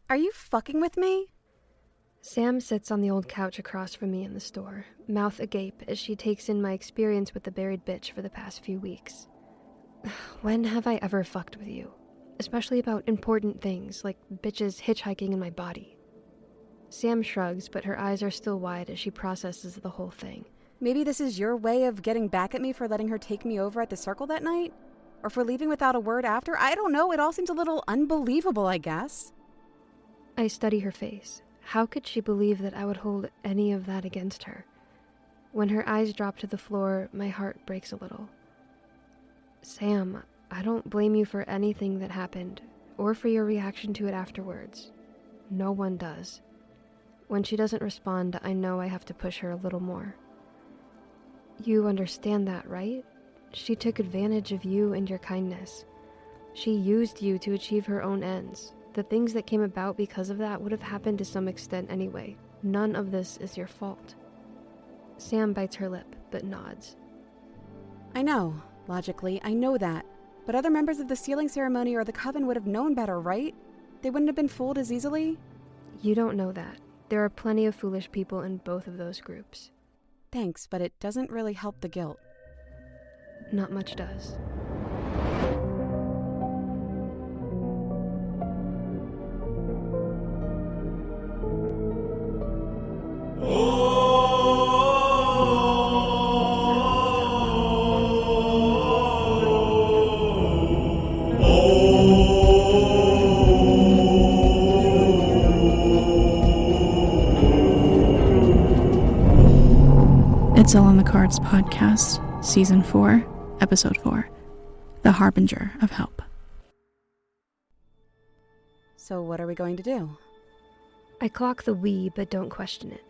Are you fucking with me? Sam sits on the old couch across from me in the store, mouth agape as she takes in my experience with the buried bitch for the past few weeks. When have I ever fucked with you? Especially about important things, like bitches hitchhiking in my body. Sam shrugs, but her eyes are still wide as she processes the whole thing. Maybe this is your way of getting back at me for letting her take me over at the circle that night? Or for leaving without a word after? I don't know, it all seems a little unbelievable, I guess. I study her face. How could she believe that I would hold any of that against her? When her eyes drop to the floor, my heart breaks a little. Sam, I don't blame you for anything that happened, or for your reaction to it afterwards. No one does. When she doesn't respond, I know I have to push her a little more. You understand that, right? She took advantage of you and your kindness. She used you to achieve her own ends. The things that came about because of that would have happened to some extent anyway. None of this is your fault. Sam bites her lip, but nods. I know. Logically, I know that. But other members of the sealing ceremony or the coven would have known better, right? They wouldn't have been fooled as easily? You don't know that. There are plenty of foolish people in both of those groups. Thanks, but it doesn't really help the guilt. Not much does. It's All on the Cards podcast, Season 4, Episode 4, The Harbinger of Help. So what are we going to do? I clock the we, but don't question it.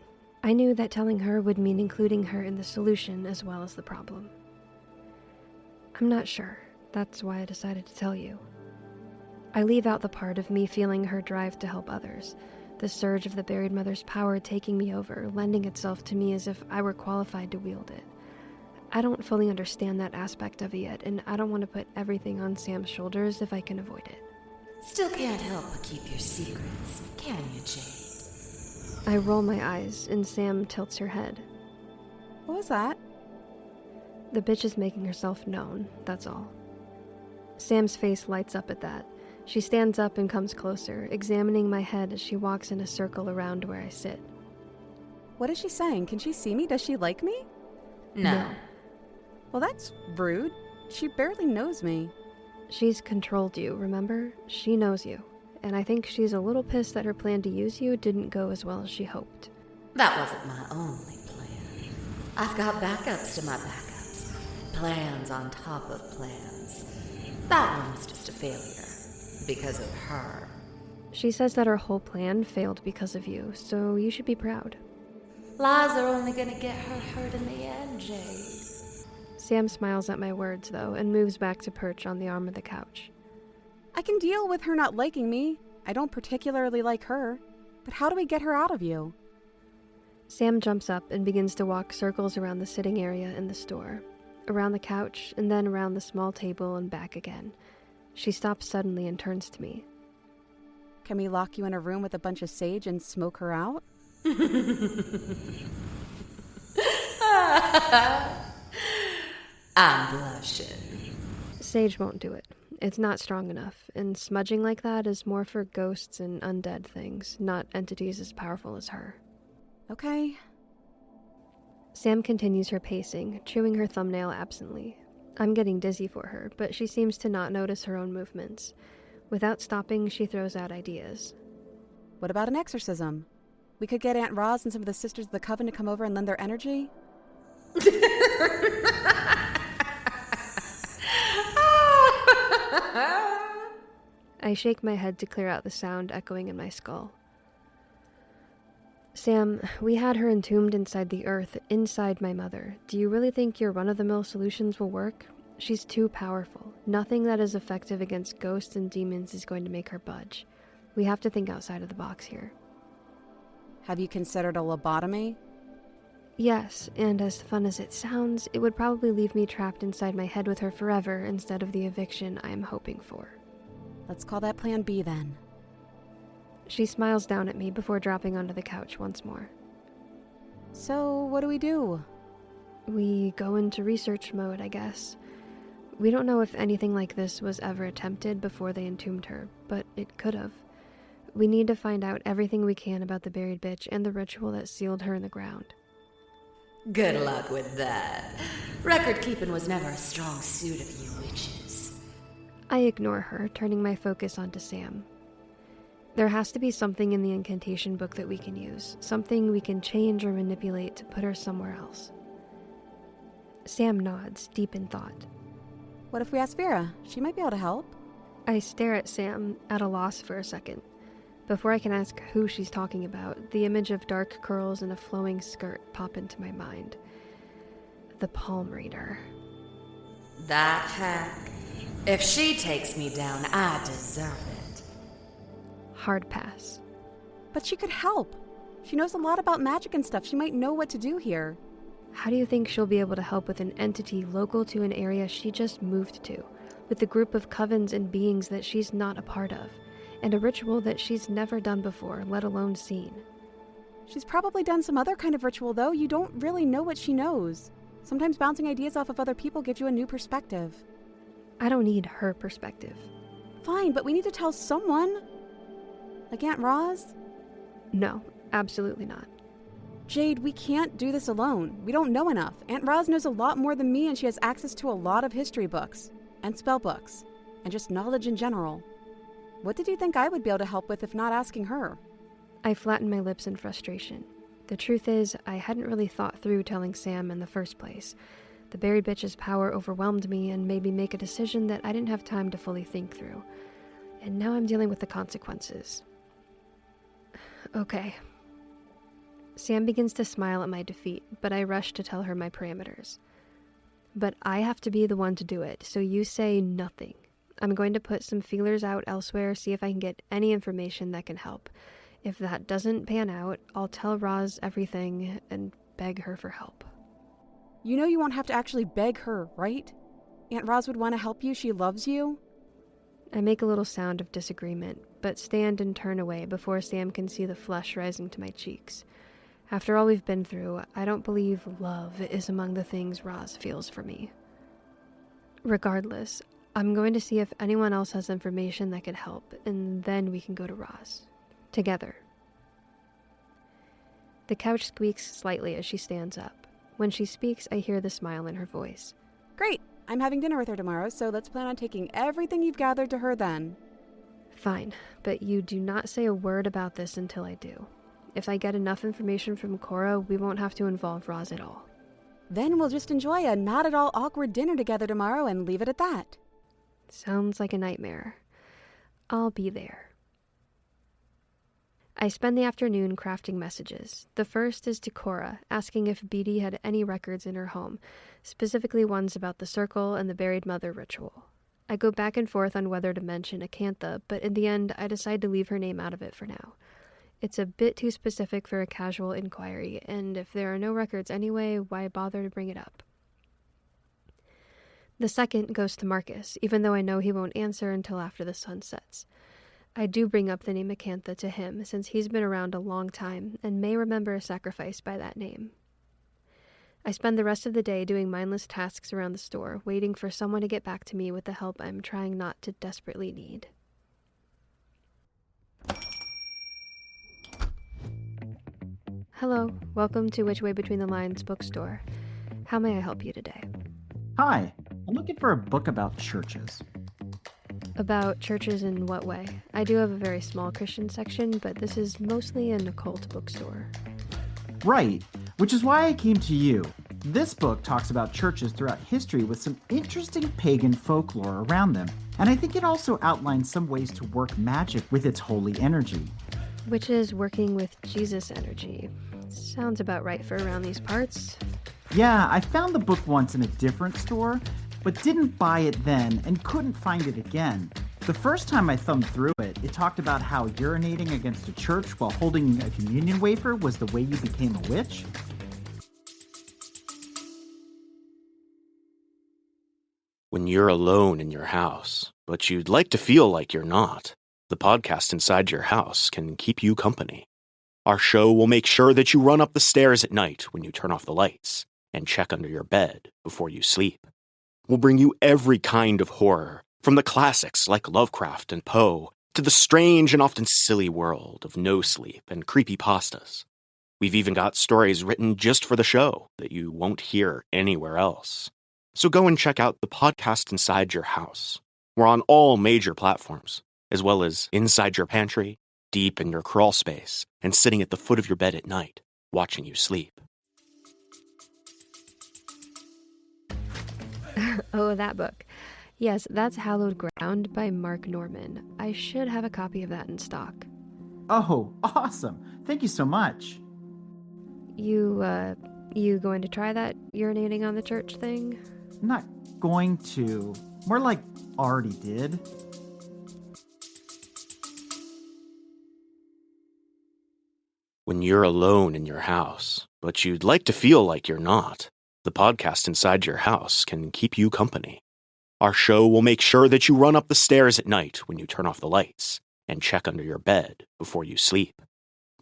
I knew that telling her would mean including her in the solution as well as the problem. I'm not sure. That's why I decided to tell you. I leave out the part of me feeling her drive to help others, the surge of the buried mother's power taking me over, lending itself to me as if I were qualified to wield it. I don't fully understand that aspect of it yet, and I don't want to put everything on Sam's shoulders if I can avoid it. Still can't help but keep your secrets, can you, Jade? I roll my eyes, and Sam tilts her head. What was that? The bitch is making herself known, that's all. Sam's face lights up at that. She stands up and comes closer, examining my head as she walks in a circle around where I sit. What is she saying? Can she see me? Does she like me? No. Well, that's rude. She barely knows me. She's controlled you, remember? She knows you. And I think she's a little pissed that her plan to use you didn't go as well as she hoped. That wasn't my only plan. I've got backups to my backups. Plans on top of plans. That one was just a failure. Because of her. She says that her whole plan failed because of you, so you should be proud. Lies are only gonna get her hurt in the end, Jade. Sam smiles at my words, though, and moves back to perch on the arm of the couch. I can deal with her not liking me. I don't particularly like her. But how do we get her out of you? Sam jumps up and begins to walk circles around the sitting area in the store, around the couch, and then around the small table and back again. She stops suddenly and turns to me. Can we lock you in a room with a bunch of sage and smoke her out? I'm blushing. Sage won't do it. It's not strong enough, and smudging like that is more for ghosts and undead things, not entities as powerful as her. Okay. Sam continues her pacing, chewing her thumbnail absently. I'm getting dizzy for her, but she seems to not notice her own movements. Without stopping, she throws out ideas. What about an exorcism? We could get Aunt Roz and some of the Sisters of the Coven to come over and lend their energy? I shake my head to clear out the sound echoing in my skull. Sam, we had her entombed inside the earth, inside my mother. Do you really think your run-of-the-mill solutions will work? She's too powerful. Nothing that is effective against ghosts and demons is going to make her budge. We have to think outside of the box here. Have you considered a lobotomy? Yes, and as fun as it sounds, it would probably leave me trapped inside my head with her forever instead of the eviction I am hoping for. Let's call that Plan B then. She smiles down at me before dropping onto the couch once more. So, what do we do? We go into research mode, I guess. We don't know if anything like this was ever attempted before they entombed her, but it could have. We need to find out everything we can about the buried bitch and the ritual that sealed her in the ground. Good luck with that. Record keeping was never a strong suit of you witches. I ignore her, turning my focus onto Sam. There has to be something in the incantation book that we can use, something we can change or manipulate to put her somewhere else. Sam nods, deep in thought. What if we ask Vera? She might be able to help. I stare at Sam, at a loss for a second. Before I can ask who she's talking about, the image of dark curls and a flowing skirt pop into my mind. The palm reader. That hack. If she takes me down, I deserve it. Hard pass. But she could help. She knows a lot about magic and stuff. She might know what to do here. How do you think she'll be able to help with an entity local to an area she just moved to, with a group of covens and beings that she's not a part of, and a ritual that she's never done before, let alone seen? She's probably done some other kind of ritual, though. You don't really know what she knows. Sometimes bouncing ideas off of other people gives you a new perspective. I don't need her perspective. Fine, but we need to tell someone. Like Aunt Roz? No, absolutely not. Jade, we can't do this alone. We don't know enough. Aunt Roz knows a lot more than me, and she has access to a lot of history books, and spell books, and just knowledge in general. What did you think I would be able to help with if not asking her? I flatten my lips in frustration. The truth is, I hadn't really thought through telling Sam in the first place. The buried bitch's power overwhelmed me and made me make a decision that I didn't have time to fully think through. And now I'm dealing with the consequences. Okay. Sam begins to smile at my defeat, but I rush to tell her my parameters. But I have to be the one to do it, so you say nothing. I'm going to put some feelers out elsewhere, see if I can get any information that can help. If that doesn't pan out, I'll tell Roz everything and beg her for help. You know you won't have to actually beg her, right? Aunt Roz would want to help you. She loves you. I make a little sound of disagreement, but stand and turn away before Sam can see the flush rising to my cheeks. After all we've been through, I don't believe love is among the things Roz feels for me. Regardless, I'm going to see if anyone else has information that could help, and then we can go to Roz. Together. The couch squeaks slightly as she stands up. When she speaks, I hear the smile in her voice. Great. I'm having dinner with her tomorrow, so let's plan on taking everything you've gathered to her then. Fine, but you do not say a word about this until I do. If I get enough information from Cora, we won't have to involve Roz at all. Then we'll just enjoy a not at all awkward dinner together tomorrow and leave it at that. Sounds like a nightmare. I'll be there. I spend the afternoon crafting messages. The first is to Cora, asking if Beatty had any records in her home, specifically ones about the circle and the buried mother ritual. I go back and forth on whether to mention Acantha, but in the end, I decide to leave her name out of it for now. It's a bit too specific for a casual inquiry, and if there are no records anyway, why bother to bring it up? The second goes to Marcus, even though I know he won't answer until after the sun sets. I do bring up the name Acantha to him, since he's been around a long time and may remember a sacrifice by that name. I spend the rest of the day doing mindless tasks around the store, waiting for someone to get back to me with the help I'm trying not to desperately need. Hello, welcome to Which Way Between the Lines bookstore. How may I help you today? Hi, I'm looking for a book about churches. About churches in what way? I do have a very small Christian section, but this is mostly an occult bookstore. Right, which is why I came to you. This book talks about churches throughout history with some interesting pagan folklore around them, and I think it also outlines some ways to work magic with its holy energy. Which is working with Jesus energy. Sounds about right for around these parts. Yeah, I found the book once in a different store, but didn't buy it then and couldn't find it again. The first time I thumbed through it, it talked about how urinating against a church while holding a communion wafer was the way you became a witch. When you're alone in your house, but you'd like to feel like you're not. the podcast inside your house can keep you company. Our show will make sure that you run up the stairs at night when you turn off the lights and check under your bed before you sleep. We'll bring you every kind of horror, from the classics like Lovecraft and Poe to the strange and often silly world of no sleep and creepypastas. We've even got stories written just for the show that you won't hear anywhere else. So go and check out the podcast inside your house. We're on all major platforms, as well as inside your pantry, deep in your crawl space, and sitting at the foot of your bed at night, watching you sleep. Oh, that book. Yes, that's Hallowed Ground by Mark Norman. I should have a copy of that in stock. Oh, awesome. Thank you so much. You going to try that urinating on the church thing? I'm not going to. More like already did. When you're alone in your house, but you'd like to feel like you're not, the podcast inside your house can keep you company. Our show will make sure that you run up the stairs at night when you turn off the lights and check under your bed before you sleep.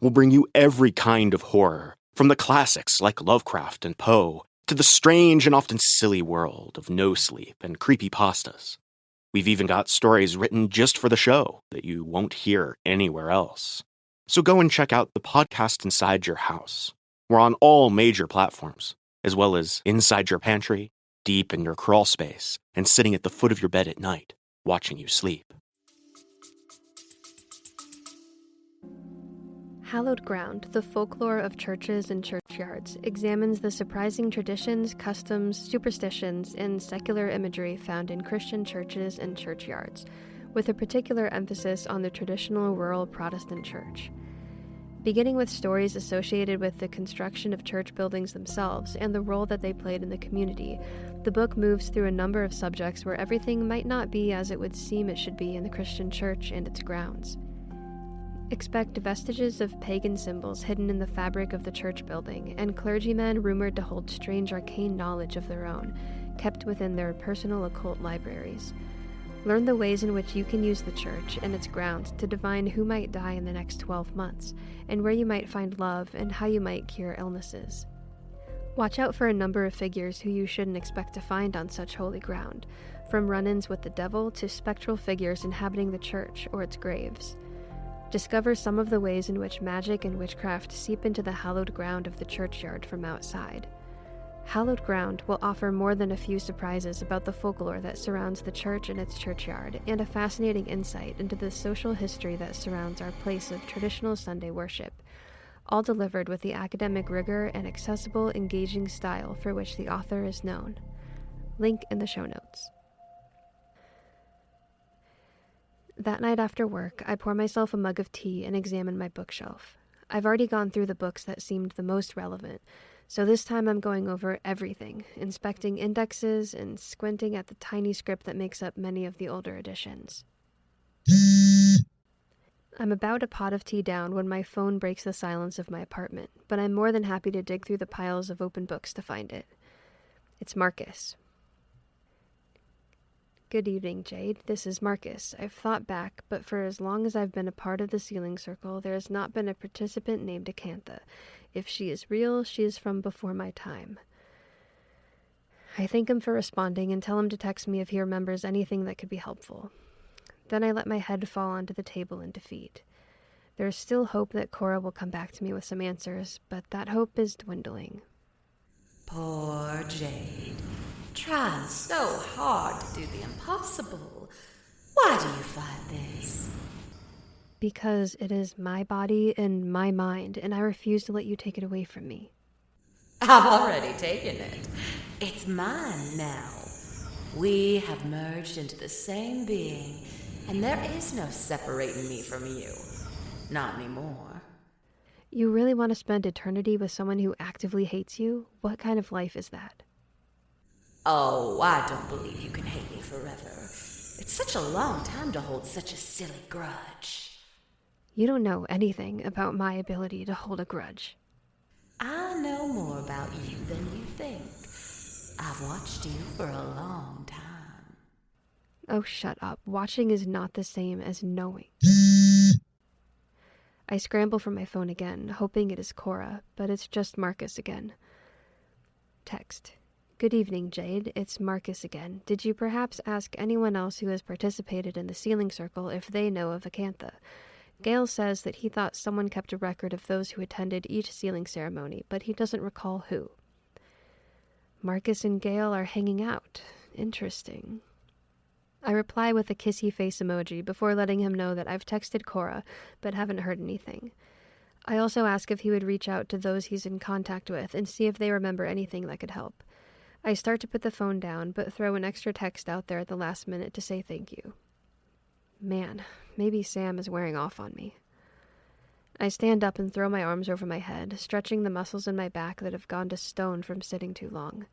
We'll bring you every kind of horror, from the classics like Lovecraft and Poe to the strange and often silly world of no sleep and creepypastas. We've even got stories written just for the show that you won't hear anywhere else. So go and check out the podcast inside your house. We're on all major platforms, as well as inside your pantry, deep in your crawl space, and sitting at the foot of your bed at night, watching you sleep. Hallowed Ground, the folklore of churches and churchyards, examines the surprising traditions, customs, superstitions, and secular imagery found in Christian churches and churchyards, with a particular emphasis on the traditional rural Protestant church. Beginning with stories associated with the construction of church buildings themselves and the role that they played in the community, the book moves through a number of subjects where everything might not be as it would seem it should be in the Christian church and its grounds. Expect vestiges of pagan symbols hidden in the fabric of the church building, and clergymen rumored to hold strange arcane knowledge of their own, kept within their personal occult libraries. Learn the ways in which you can use the church and its grounds to divine who might die in the next 12 months, and where you might find love and how you might cure illnesses. Watch out for a number of figures who you shouldn't expect to find on such holy ground, from run-ins with the devil to spectral figures inhabiting the church or its graves. Discover some of the ways in which magic and witchcraft seep into the hallowed ground of the churchyard from outside. Hallowed Ground will offer more than a few surprises about the folklore that surrounds the church and its churchyard, and a fascinating insight into the social history that surrounds our place of traditional Sunday worship, all delivered with the academic rigor and accessible, engaging style for which the author is known. Link in the show notes. That night after work, I pour myself a mug of tea and examine my bookshelf. I've already gone through the books that seemed the most relevant, so this time I'm going over everything, inspecting indexes and squinting at the tiny script that makes up many of the older editions. I'm about a pot of tea down when my phone breaks the silence of my apartment, but I'm more than happy to dig through the piles of open books to find it. It's Marcus. Good evening, Jade. This is Marcus. I've thought back, but for as long as I've been a part of the Sealing Circle, there has not been a participant named Acantha. If she is real, she is from before my time. I thank him for responding and tell him to text me if he remembers anything that could be helpful. Then I let my head fall onto the table in defeat. There is still hope that Cora will come back to me with some answers, but that hope is dwindling. Poor Jade. Trying so hard to do the impossible. Why do you fight this? Because it is my body and my mind, and I refuse to let you take it away from me. I've already taken it. It's mine now. We have merged into the same being, and there is no separating me from you. Not anymore. You really want to spend eternity with someone who actively hates you? What kind of life is that? Oh, I don't believe you can hate me forever. It's such a long time to hold such a silly grudge. You don't know anything about my ability to hold a grudge. I know more about you than you think. I've watched you for a long time. Oh, shut up. Watching is not the same as knowing. I scramble for my phone again, hoping it is Cora, but it's just Marcus again. Text. Good evening, Jade. It's Marcus again. Did you perhaps ask anyone else who has participated in the sealing circle if they know of Acantha? Gale says that he thought someone kept a record of those who attended each sealing ceremony, but he doesn't recall who. Marcus and Gale are hanging out. Interesting. I reply with a kissy face emoji before letting him know that I've texted Cora, but haven't heard anything. I also ask if he would reach out to those he's in contact with and see if they remember anything that could help. I start to put the phone down, but throw an extra text out there at the last minute to say thank you. Man, maybe Sam is wearing off on me. I stand up and throw my arms over my head, stretching the muscles in my back that have gone to stone from sitting too long.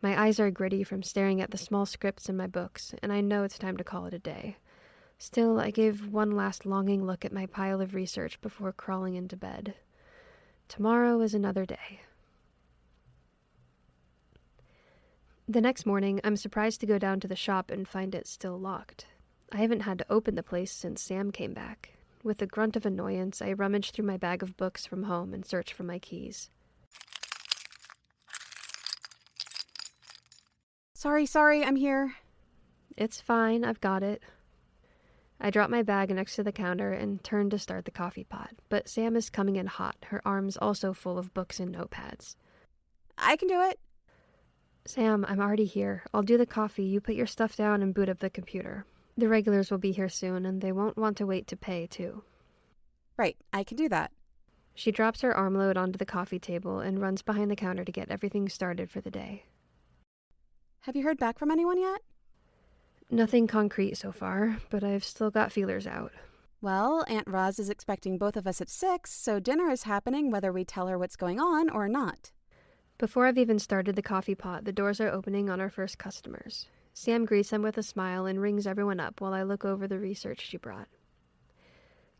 My eyes are gritty from staring at the small scripts in my books, and I know it's time to call it a day. Still, I give one last longing look at my pile of research before crawling into bed. Tomorrow is another day. The next morning, I'm surprised to go down to the shop and find it still locked. I haven't had to open the place since Sam came back. With a grunt of annoyance, I rummage through my bag of books from home and search for my keys. Sorry, I'm here. It's fine, I've got it. I drop my bag next to the counter and turn to start the coffee pot, but Sam is coming in hot, her arms also full of books and notepads. I can do it. Sam, I'm already here. I'll do the coffee, you put your stuff down and boot up the computer. The regulars will be here soon, and they won't want to wait to pay, too. Right, I can do that. She drops her armload onto the coffee table and runs behind the counter to get everything started for the day. Have you heard back from anyone yet? Nothing concrete so far, but I've still got feelers out. Well, Aunt Roz is expecting both of us at 6, so dinner is happening whether we tell her what's going on or not. Before I've even started the coffee pot, the doors are opening on our first customers. Sam greets them with a smile and rings everyone up while I look over the research she brought.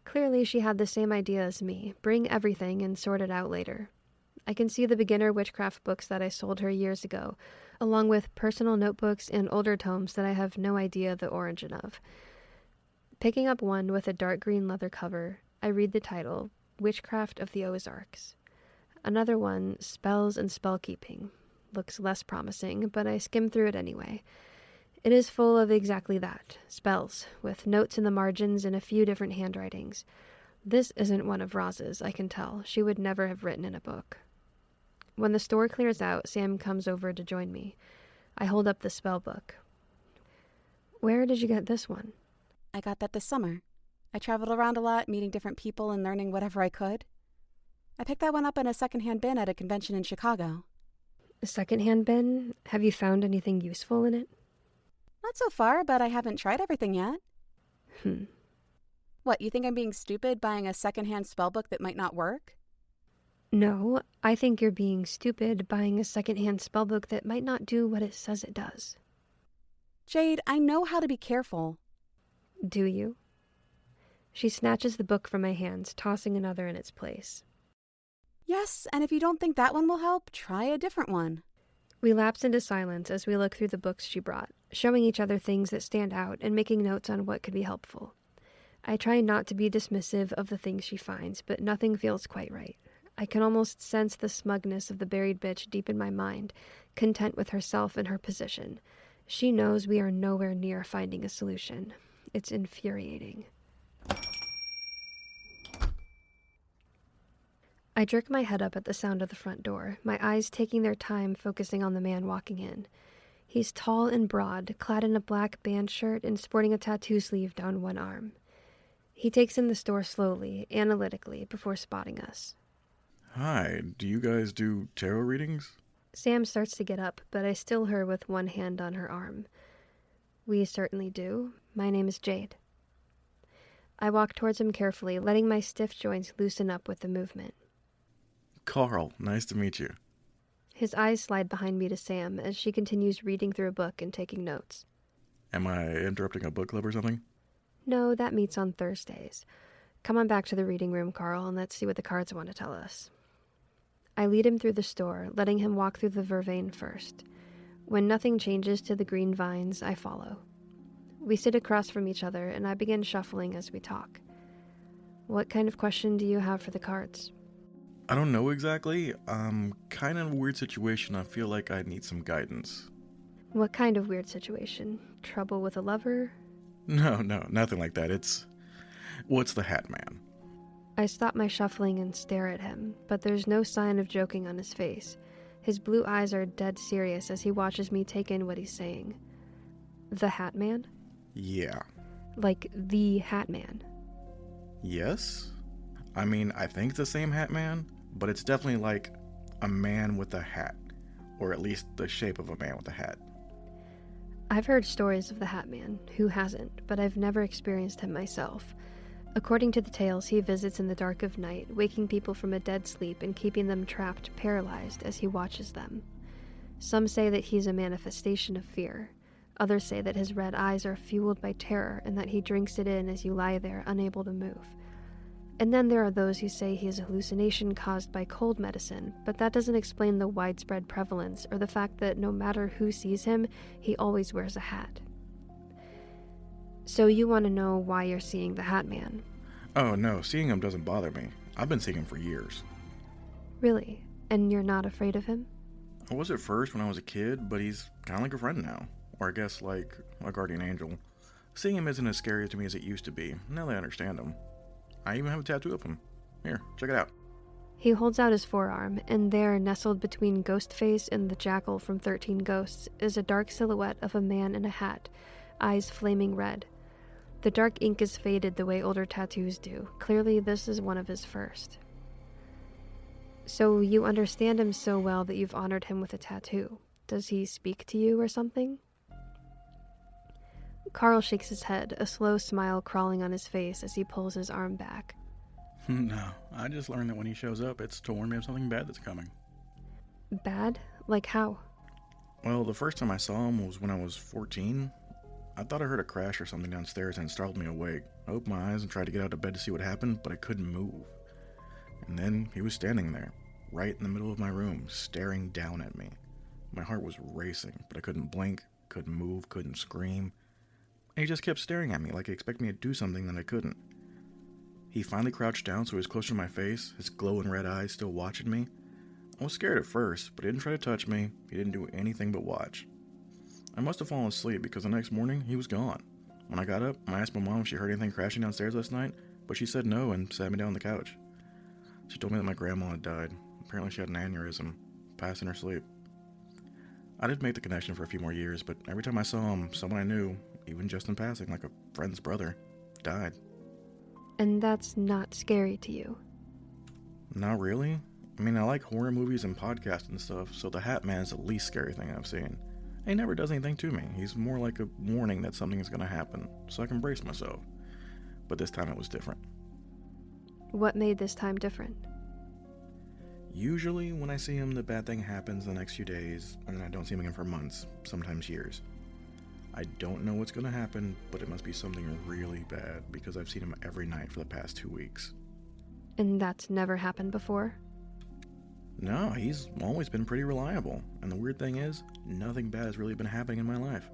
Clearly, she had the same idea as me, bring everything and sort it out later. I can see the beginner witchcraft books that I sold her years ago, along with personal notebooks and older tomes that I have no idea the origin of. Picking up one with a dark green leather cover, I read the title, Witchcraft of the Ozarks. Another one, Spells and Spellkeeping. Looks less promising, but I skim through it anyway. It is full of exactly that, spells, with notes in the margins and a few different handwritings. This isn't one of Roz's, I can tell. She would never have written in a book. When the store clears out, Sam comes over to join me. I hold up the spell book. Where did you get this one? I got that this summer. I traveled around a lot, meeting different people and learning whatever I could. I picked that one up in a secondhand bin at a convention in Chicago. A secondhand bin? Have you found anything useful in it? Not so far, but I haven't tried everything yet. What, you think I'm being stupid buying a secondhand spellbook that might not work? No, I think you're being stupid buying a secondhand spellbook that might not do what it says it does. Jade, I know how to be careful. Do you? She snatches the book from my hands, tossing another in its place. Yes, and if you don't think that one will help, try a different one. We lapse into silence as we look through the books she brought, showing each other things that stand out and making notes on what could be helpful. I try not to be dismissive of the things she finds, but nothing feels quite right. I can almost sense the smugness of the buried bitch deep in my mind, content with herself and her position. She knows we are nowhere near finding a solution. It's infuriating. I jerk my head up at the sound of the front door, my eyes taking their time focusing on the man walking in. He's tall and broad, clad in a black band shirt and sporting a tattoo sleeve down one arm. He takes in the store slowly, analytically, before spotting us. Hi, do you guys do tarot readings? Sam starts to get up, but I still her with one hand on her arm. We certainly do. My name is Jade. I walk towards him carefully, letting my stiff joints loosen up with the movement. Carl, nice to meet you. His eyes slide behind me to Sam as she continues reading through a book and taking notes. Am I interrupting a book club or something? No, that meets on Thursdays. Come on back to the reading room, Carl, and let's see what the cards want to tell us. I lead him through the store, letting him walk through the vervain first. When nothing changes to the green vines, I follow. We sit across from each other, and I begin shuffling as we talk. What kind of question do you have for the cards? I don't know exactly. Kind of a weird situation. I feel like I need some guidance. What kind of weird situation? Trouble with a lover? No, nothing like that. What's the Hat Man? I stop my shuffling and stare at him, but there's no sign of joking on his face. His blue eyes are dead serious as he watches me take in what he's saying. The Hat Man? Yeah. Like the Hat Man? Yes? I mean, I think it's the same Hat Man, but it's definitely like a man with a hat. Or at least the shape of a man with a hat. I've heard stories of the Hat Man. Who hasn't? But I've never experienced him myself. According to the tales, he visits in the dark of night, waking people from a dead sleep and keeping them trapped, paralyzed, as he watches them. Some say that he's a manifestation of fear. Others say that his red eyes are fueled by terror and that he drinks it in as you lie there, unable to move. And then there are those who say he is a hallucination caused by cold medicine, but that doesn't explain the widespread prevalence or the fact that no matter who sees him, he always wears a hat. So you want to know why you're seeing the Hat Man? Oh no, seeing him doesn't bother me. I've been seeing him for years. Really? And you're not afraid of him? I was at first when I was a kid, but he's kind of like a friend now. Or I guess like a guardian angel. Seeing him isn't as scary to me as it used to be, now that I understand him. I even have a tattoo of him. Here, check it out. He holds out his forearm, and there, nestled between Ghostface and the Jackal from 13 Ghosts, is a dark silhouette of a man in a hat, eyes flaming red. The dark ink is faded the way older tattoos do. Clearly, this is one of his first. So you understand him so well that you've honored him with a tattoo. Does he speak to you or something? Carl shakes his head, a slow smile crawling on his face as he pulls his arm back. No, I just learned that when he shows up, it's to warn me of something bad that's coming. Bad? Like how? Well, the first time I saw him was when I was 14. I thought I heard a crash or something downstairs and it startled me awake. I opened my eyes and tried to get out of bed to see what happened, but I couldn't move. And then he was standing there, right in the middle of my room, staring down at me. My heart was racing, but I couldn't blink, couldn't move, couldn't scream. And he just kept staring at me like he expected me to do something that I couldn't. He finally crouched down so he was closer to my face, his glowing red eyes still watching me. I was scared at first, but he didn't try to touch me. He didn't do anything but watch. I must have fallen asleep because the next morning he was gone. When I got up, I asked my mom if she heard anything crashing downstairs last night, but she said no and sat me down on the couch. She told me that my grandma had died. Apparently she had an aneurysm, passed in her sleep. I did make the connection for a few more years, but every time I saw him, someone I knew, even just in passing, like a friend's brother, died. And that's not scary to you? Not really. I mean, I like horror movies and podcasts and stuff, so the Hat Man is the least scary thing I've seen. He never does anything to me. He's more like a warning that something is going to happen, so I can brace myself. But this time it was different. What made this time different? Usually, when I see him, the bad thing happens the next few days, and then I don't see him again for months, sometimes years. I don't know what's going to happen, but it must be something really bad, because I've seen him every night for the past 2 weeks. And that's never happened before? No, he's always been pretty reliable, and the weird thing is, nothing bad has really been happening in my life.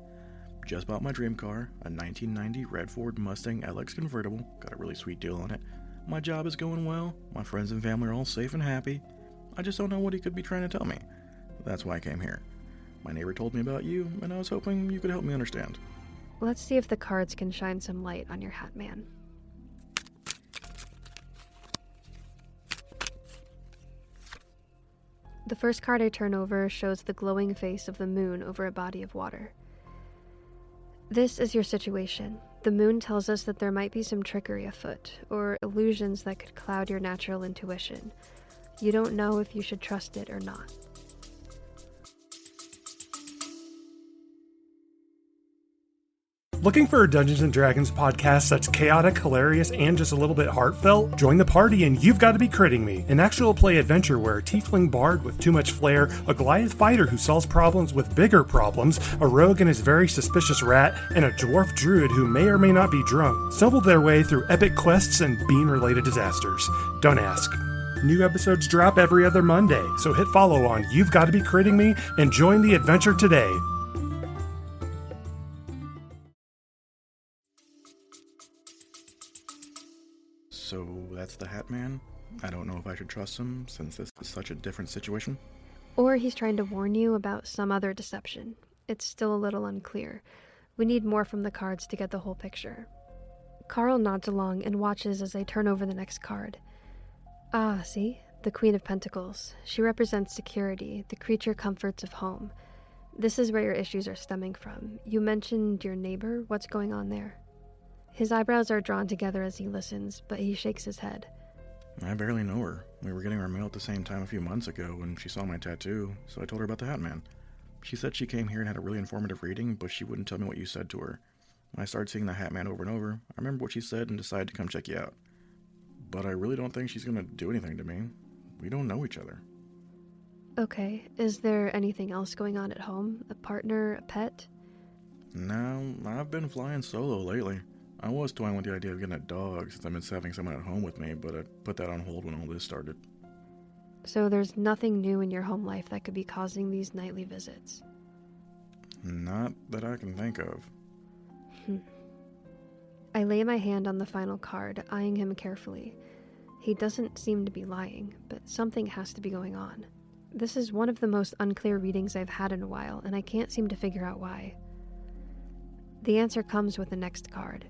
Just bought my dream car, a 1990 red Ford Mustang LX convertible, got a really sweet deal on it. My job is going well, my friends and family are all safe and happy. I just don't know what he could be trying to tell me. That's why I came here. My neighbor told me about you, and I was hoping you could help me understand. Let's see if the cards can shine some light on your Hat Man. The first card I turn over shows the glowing face of the moon over a body of water. This is your situation. The moon tells us that there might be some trickery afoot, or illusions that could cloud your natural intuition. You don't know if you should trust it or not. Looking for a Dungeons & Dragons podcast that's chaotic, hilarious, and just a little bit heartfelt? Join the party and You've Got to Be Critting Me, an actual play adventure where a tiefling bard with too much flair, a Goliath fighter who solves problems with bigger problems, a rogue and his very suspicious rat, and a dwarf druid who may or may not be drunk stumble their way through epic quests and bean-related disasters. Don't ask. New episodes drop every other Monday, so hit follow on You've Got to Be Critting Me and join the adventure today. So that's the Hat Man? I don't know if I should trust him, since this is such a different situation. Or he's trying to warn you about some other deception. It's still a little unclear. We need more from the cards to get the whole picture. Carl nods along and watches as I turn over the next card. Ah, see? The Queen of Pentacles. She represents security, the creature comforts of home. This is where your issues are stemming from. You mentioned your neighbor. What's going on there? His eyebrows are drawn together as he listens, but he shakes his head. I barely know her. We were getting our mail at the same time a few months ago when she saw my tattoo, so I told her about the Hat Man. She said she came here and had a really informative reading, but she wouldn't tell me what you said to her. When I started seeing the Hat Man over and over, I remembered what she said and decided to come check you out. But I really don't think she's gonna do anything to me. We don't know each other. Okay, is there anything else going on at home? A partner, a pet? No, I've been flying solo lately. I was toying with the idea of getting a dog since I miss having someone at home with me, but I put that on hold when all this started. So there's nothing new in your home life that could be causing these nightly visits? Not that I can think of. I lay my hand on the final card, eyeing him carefully. He doesn't seem to be lying, but something has to be going on. This is one of the most unclear readings I've had in a while, and I can't seem to figure out why. The answer comes with the next card.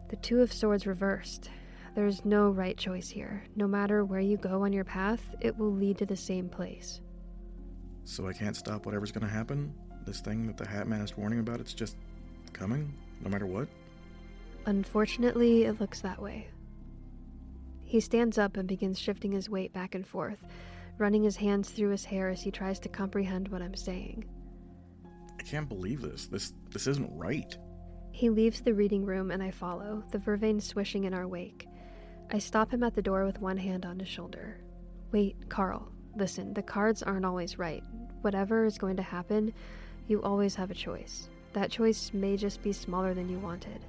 The Two of Swords reversed. There's no right choice here. No matter where you go on your path, it will lead to the same place. So I can't stop whatever's gonna happen? This thing that the Hat Man is warning about, it's just coming, no matter what? Unfortunately, it looks that way. He stands up and begins shifting his weight back and forth, running his hands through his hair as he tries to comprehend what I'm saying. I can't believe this. This isn't right. He leaves the reading room and I follow, the vervain swishing in our wake. I stop him at the door with one hand on his shoulder. Wait, Carl, listen, the cards aren't always right. Whatever is going to happen, you always have a choice. That choice may just be smaller than you wanted.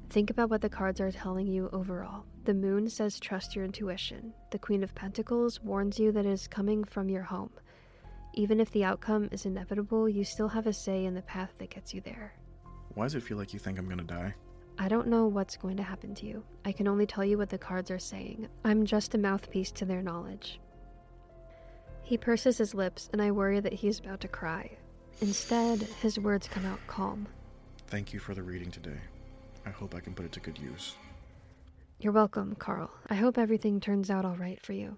Think about what the cards are telling you overall. The moon says trust your intuition. The Queen of Pentacles warns you that it is coming from your home. Even if the outcome is inevitable, you still have a say in the path that gets you there. Why does it feel like you think I'm gonna die? I don't know what's going to happen to you. I can only tell you what the cards are saying. I'm just a mouthpiece to their knowledge. He purses his lips, and I worry that he's about to cry. Instead, his words come out calm. Thank you for the reading today. I hope I can put it to good use. You're welcome, Carl. I hope everything turns out all right for you.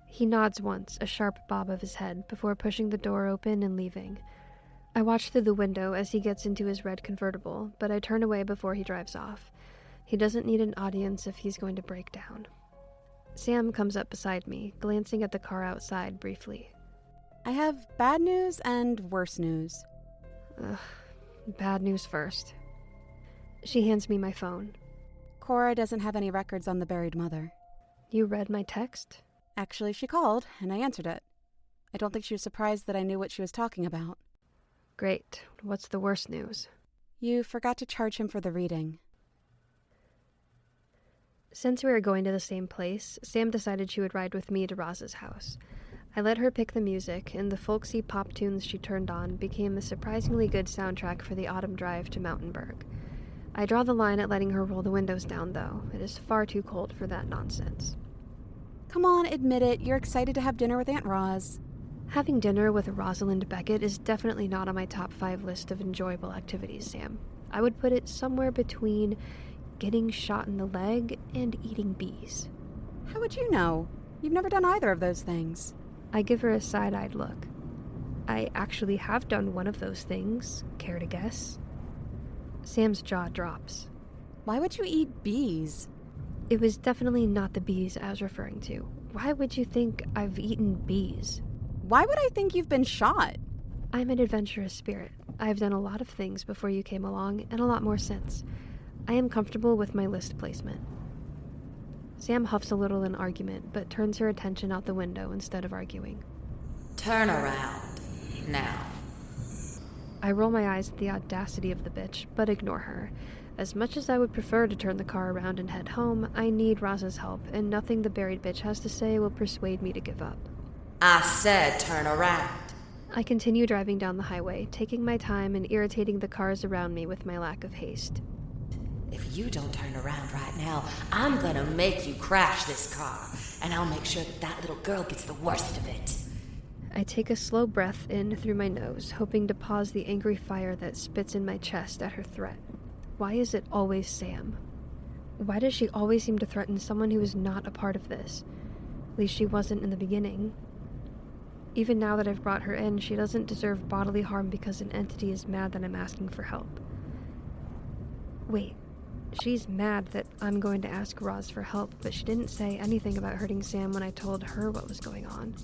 He nods once, a sharp bob of his head, before pushing the door open and leaving. I watch through the window as he gets into his red convertible, but I turn away before he drives off. He doesn't need an audience if he's going to break down. Sam comes up beside me, glancing at the car outside briefly. I have bad news and worse news. Bad news first. She hands me my phone. Cora doesn't have any records on the buried mother. You read my text? Actually, she called, and I answered it. I don't think she was surprised that I knew what she was talking about. Great. What's the worst news? You forgot to charge him for the reading. Since we were going to the same place, Sam decided she would ride with me to Roz's house. I let her pick the music, and the folksy pop tunes she turned on became a surprisingly good soundtrack for the autumn drive to Mountainburg. I draw the line at letting her roll the windows down, though. It is far too cold for that nonsense. Come on, admit it. You're excited to have dinner with Aunt Roz. Having dinner with Rosalind Beckett is definitely not on my top 5 list of enjoyable activities, Sam. I would put it somewhere between getting shot in the leg and eating bees. How would you know? You've never done either of those things. I give her a side-eyed look. I actually have done one of those things. Care to guess? Sam's jaw drops. Why would you eat bees? It was definitely not the bees I was referring to. Why would you think I've eaten bees? Why would I think you've been shot? I'm an adventurous spirit. I've done a lot of things before you came along, and a lot more since. I am comfortable with my list placement. Sam huffs a little in argument, but turns her attention out the window instead of arguing. Turn around. Now. I roll my eyes at the audacity of the bitch, but ignore her. As much as I would prefer to turn the car around and head home, I need Roz's help, and nothing the buried bitch has to say will persuade me to give up. I said turn around. I continue driving down the highway, taking my time and irritating the cars around me with my lack of haste. If you don't turn around right now, I'm gonna make you crash this car, and I'll make sure that little girl gets the worst of it. I take a slow breath in through my nose, hoping to pause the angry fire that spits in my chest at her threat. Why is it always Sam? Why does she always seem to threaten someone who is not a part of this? At least she wasn't in the beginning. Even now that I've brought her in, she doesn't deserve bodily harm because an entity is mad that I'm asking for help. Wait, she's mad that I'm going to ask Roz for help, but she didn't say anything about hurting Sam when I told her what was going on.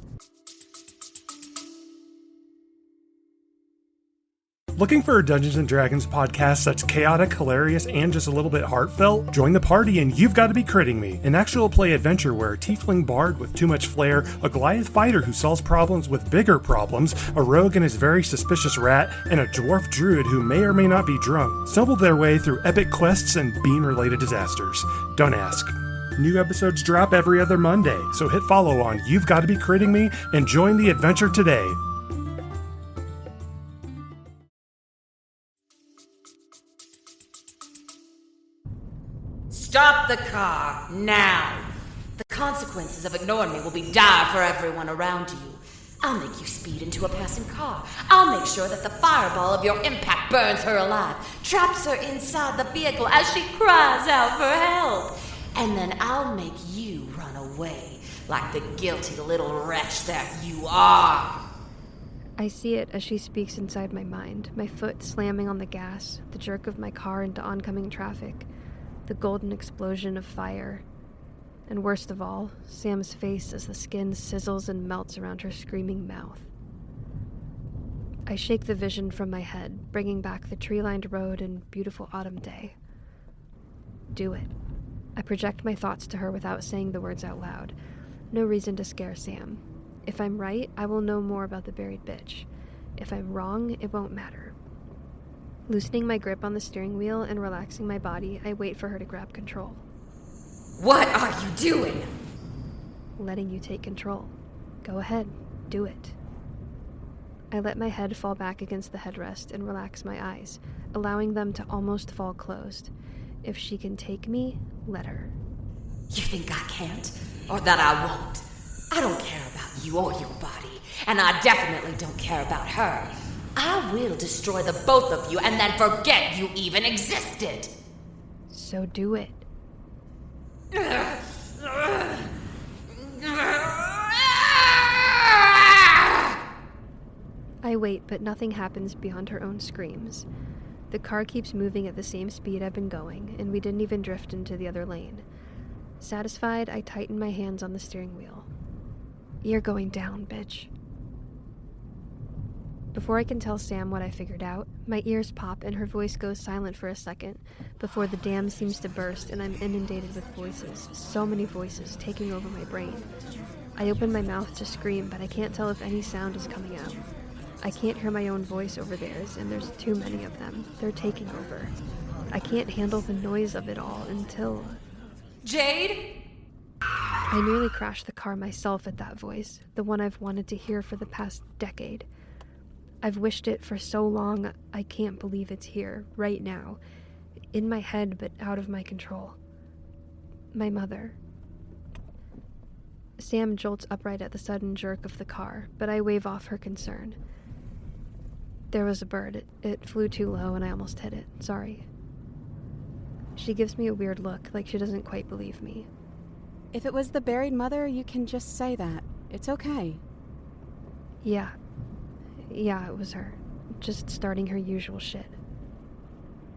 Looking for a Dungeons & Dragons podcast that's chaotic, hilarious, and just a little bit heartfelt? Join the party and You've Got to Be Critting Me, an actual play adventure where a tiefling bard with too much flair, a Goliath fighter who solves problems with bigger problems, a rogue and his very suspicious rat, and a dwarf druid who may or may not be drunk stumbled their way through epic quests and bean-related disasters. Don't ask. New episodes drop every other Monday, so hit follow on You've Got to Be Critting Me and join the adventure today. Stop the car, now! The consequences of ignoring me will be dire for everyone around you. I'll make you speed into a passing car. I'll make sure that the fireball of your impact burns her alive, traps her inside the vehicle as she cries out for help. And then I'll make you run away like the guilty little wretch that you are. I see it as she speaks inside my mind, my foot slamming on the gas, the jerk of my car into oncoming traffic, the golden explosion of fire, and worst of all, Sam's face as the skin sizzles and melts around her screaming mouth. I shake the vision from my head, bringing back the tree-lined road and beautiful autumn day. Do it. I project my thoughts to her without saying the words out loud. No reason to scare Sam. If I'm right, I will know more about the buried bitch. If I'm wrong, it won't matter. Loosening my grip on the steering wheel and relaxing my body, I wait for her to grab control. What are you doing? Letting you take control. Go ahead, do it. I let my head fall back against the headrest and relax my eyes, allowing them to almost fall closed. If she can take me, let her. You think I can't? Or that I won't? I don't care about you or your body, and I definitely don't care about her. I will destroy the both of you and then forget you even existed. So do it. I wait, but nothing happens beyond her own screams. The car keeps moving at the same speed I've been going, and we didn't even drift into the other lane. Satisfied, I tighten my hands on the steering wheel. You're going down, bitch. Before I can tell Sam what I figured out, my ears pop and her voice goes silent for a second, before the dam seems to burst and I'm inundated with voices, so many voices taking over my brain. I open my mouth to scream, but I can't tell if any sound is coming out. I can't hear my own voice over theirs, and there's too many of them. They're taking over. I can't handle the noise of it all until... Jade? I nearly crashed the car myself at that voice, the one I've wanted to hear for the past decade. I've wished it for so long, I can't believe it's here, right now. In my head, but out of my control. My mother. Sam jolts upright at the sudden jerk of the car, but I wave off her concern. There was a bird. It flew too low and I almost hit it. Sorry. She gives me a weird look, like she doesn't quite believe me. If it was the buried mother, you can just say that. It's okay. Yeah, it was her. Just starting her usual shit.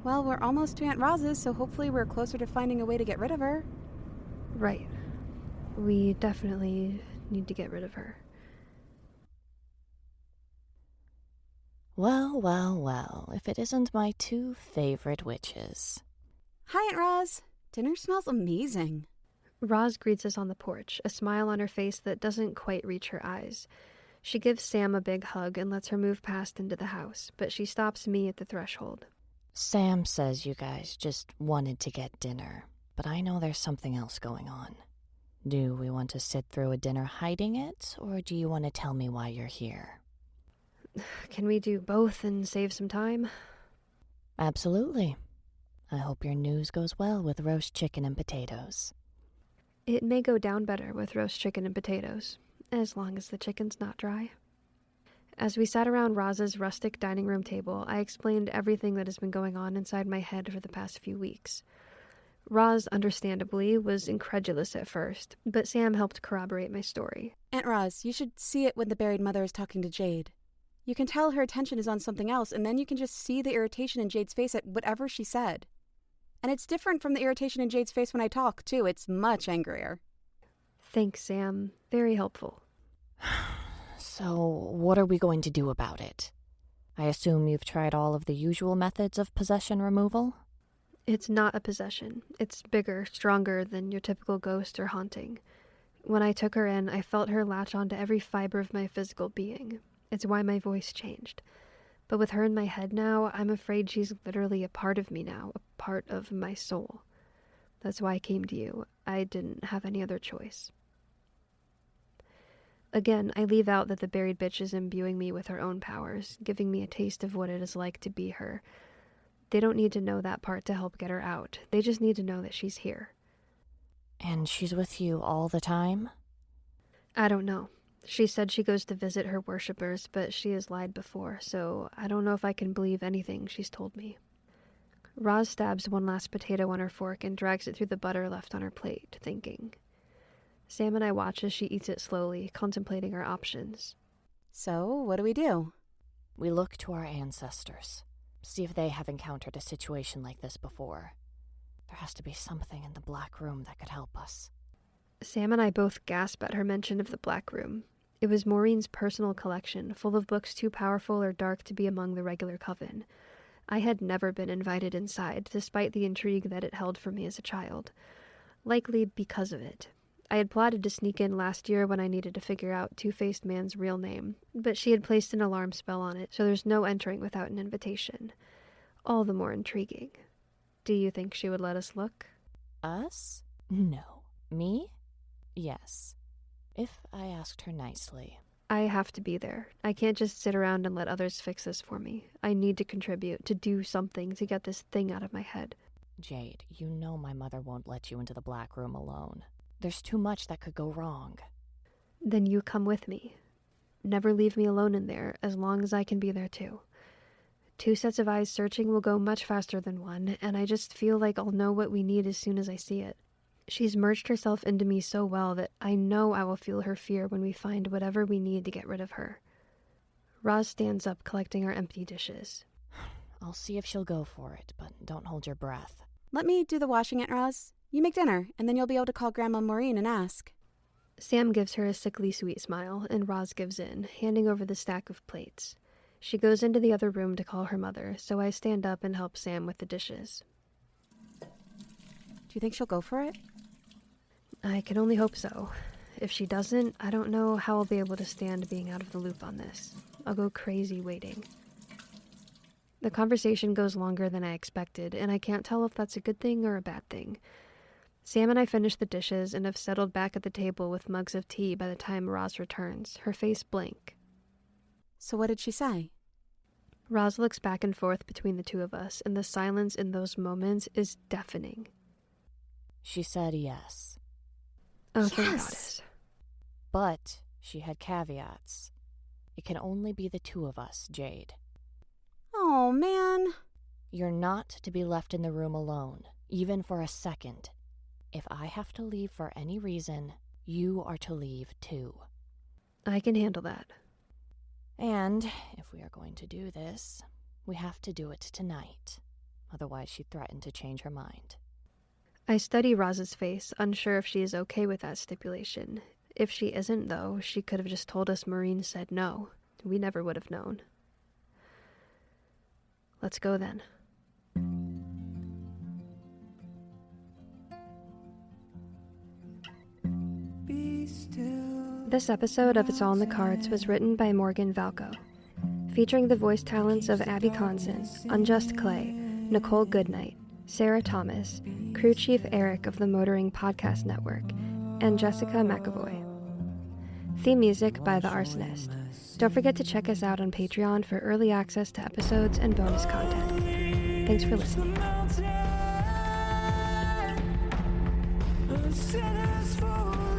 Well, we're almost to Aunt Roz's, so hopefully we're closer to finding a way to get rid of her. Right. We definitely need to get rid of her. Well, if it isn't my two favorite witches. Hi, Aunt Roz. Dinner smells amazing. Roz greets us on the porch, a smile on her face that doesn't quite reach her eyes. She gives Sam a big hug and lets her move past into the house, but she stops me at the threshold. Sam says you guys just wanted to get dinner, but I know there's something else going on. Do we want to sit through a dinner hiding it, or do you want to tell me why you're here? Can we do both and save some time? Absolutely. I hope your news goes well with roast chicken and potatoes. It may go down better with roast chicken and potatoes, as long as the chicken's not dry. As we sat around Roz's rustic dining room table, I explained everything that has been going on inside my head for the past few weeks. Roz, understandably, was incredulous at first, but Sam helped corroborate my story. Aunt Roz, you should see it when the buried mother is talking to Jade. You can tell her attention is on something else, and then you can just see the irritation in Jade's face at whatever she said. And it's different from the irritation in Jade's face when I talk, too. It's much angrier. Thanks, Sam. Very helpful. So, what are we going to do about it? I assume you've tried all of the usual methods of possession removal? It's not a possession. It's bigger, stronger than your typical ghost or haunting. When I took her in, I felt her latch onto every fiber of my physical being. It's why my voice changed. But with her in my head now, I'm afraid she's literally a part of me now, a part of my soul. That's why I came to you. I didn't have any other choice. Again, I leave out that the buried bitch is imbuing me with her own powers, giving me a taste of what it is like to be her. They don't need to know that part to help get her out. They just need to know that she's here. And she's with you all the time? I don't know. She said she goes to visit her worshippers, but she has lied before, so I don't know if I can believe anything she's told me. Roz stabs one last potato on her fork and drags it through the butter left on her plate, thinking. Sam and I watch as she eats it slowly, contemplating our options. So, what do we do? We look to our ancestors. See if they have encountered a situation like this before. There has to be something in the Black Room that could help us. Sam and I both gasp at her mention of the Black Room. It was Maureen's personal collection, full of books too powerful or dark to be among the regular coven. I had never been invited inside, despite the intrigue that it held for me as a child. Likely because of it. I had plotted to sneak in last year when I needed to figure out Two-Faced Man's real name, but she had placed an alarm spell on it, so there's no entering without an invitation. All the more intriguing. Do you think she would let us look? Us? No. Me? Yes. If I asked her nicely. I have to be there. I can't just sit around and let others fix this for me. I need to contribute, to do something to get this thing out of my head. Jade, you know my mother won't let you into the Black Room alone. There's too much that could go wrong. Then you come with me. Never leave me alone in there, as long as I can be there too. 2 sets of eyes searching will go much faster than one, and I just feel like I'll know what we need as soon as I see it. She's merged herself into me so well that I know I will feel her fear when we find whatever we need to get rid of her. Roz stands up, collecting our empty dishes. I'll see if she'll go for it, but don't hold your breath. Let me do the washing, Aunt Roz. You make dinner, and then you'll be able to call Grandma Maureen and ask. Sam gives her a sickly sweet smile, and Roz gives in, handing over the stack of plates. She goes into the other room to call her mother, so I stand up and help Sam with the dishes. Do you think she'll go for it? I can only hope so. If she doesn't, I don't know how I'll be able to stand being out of the loop on this. I'll go crazy waiting. The conversation goes longer than I expected, and I can't tell if that's a good thing or a bad thing. Sam and I finish the dishes and have settled back at the table with mugs of tea by the time Roz returns, her face blank. So what did she say? Roz looks back and forth between the two of us, and the silence in those moments is deafening. She said yes. Oh, thank goddess. But she had caveats. It can only be the 2 of us, Jade. Oh, man. You're not to be left in the room alone, even for a second. If I have to leave for any reason, you are to leave too. I can handle that. And if we are going to do this, we have to do it tonight. Otherwise, she threatened to change her mind. I study Roz's face, unsure if she is okay with that stipulation. If she isn't, though, she could have just told us Maureen said no. We never would have known. Let's go then. This episode of It's All in the Cards was written by Morgan Valko, featuring the voice talents of Abbey Konzen, Unjust Clay, Nichole Goodnight, Sarah Thomas, crew chief Eric of the Motoring Podcast Network, and Jessica McEvoy. Theme music by The Arsonist. Don't forget to check us out on Patreon for early access to episodes and bonus content. Thanks for listening. sinners for